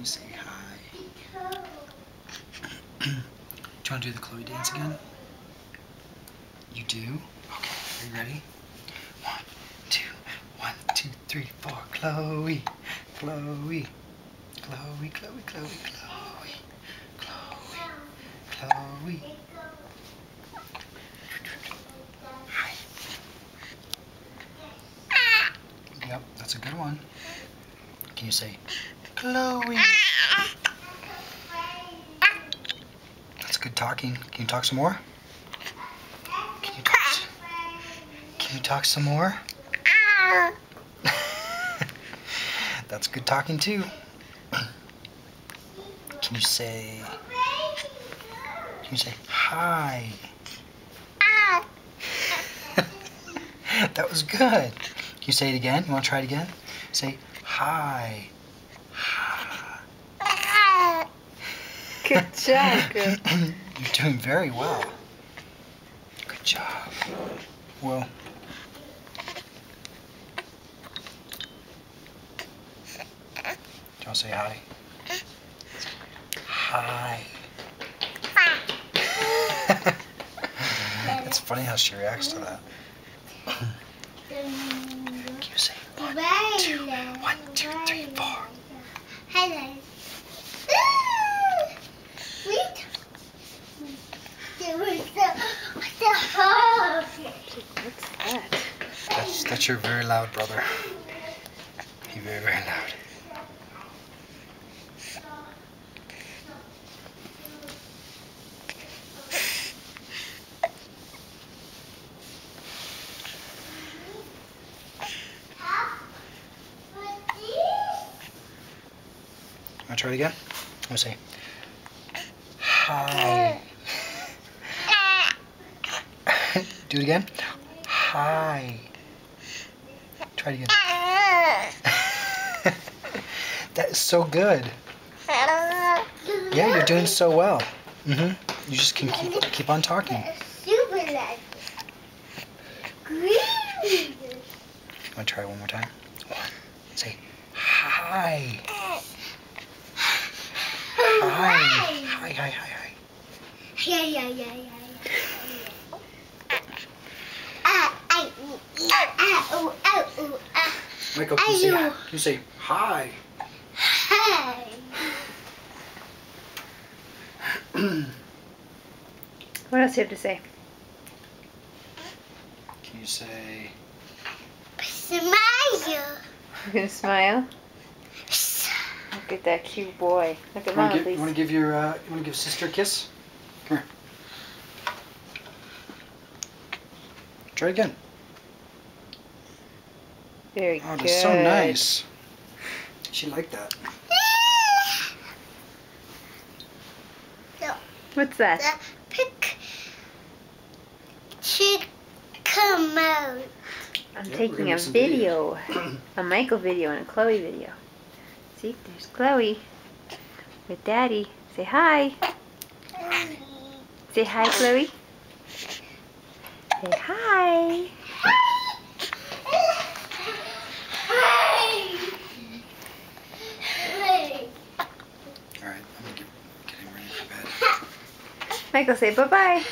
you say hi? Do you want to do the Chloe dance again? You do? Okay, are you ready? 1, 2, 1, 2, 3, 4. Chloe, Chloe, Chloe, Chloe, Chloe, Chloe, Chloe, Chloe. Hi. Yep, that's a good one. Can you say Chloe? That's good talking. Can you talk some more? Can you talk some more? That's good talking too. Can you say hi? That was good. Can you say it again? You want to try it again? Say hi. Good job, girl. You're doing very well. Good job. Well, do you want to say hi? Hi. It's funny how she reacts to that. Can you say 1, 2, 1, 2, 3, 4? Hello. What's that? That's your very loud brother. He's very, very loud. Want to try it again? I'm going to say hi. Do it again. Hi. Try it again. That is so good. Yeah, you're doing so well. You just can keep on talking. Super loud. Green. Want to try it one more time? Say hi. Hi. Hi, hi, hi, hi. Yeah. Michael, can you say hi? Hi. What else do you have to say? Can you say Smile. You gonna smile? Look at that cute boy. Look at Mama, please. You want to give sister a kiss? Come here. Try it again. Very Oh, good. that's so nice. She liked that. What's that? The pic should come out. I'm Yep, we're taking gonna a make some video. A Michael video and a Chloe video. See, there's Chloe with Daddy. Say hi. Say hi, Chloe. Say hi. All right, I'm gonna get him ready for bed. Michael, say bye-bye.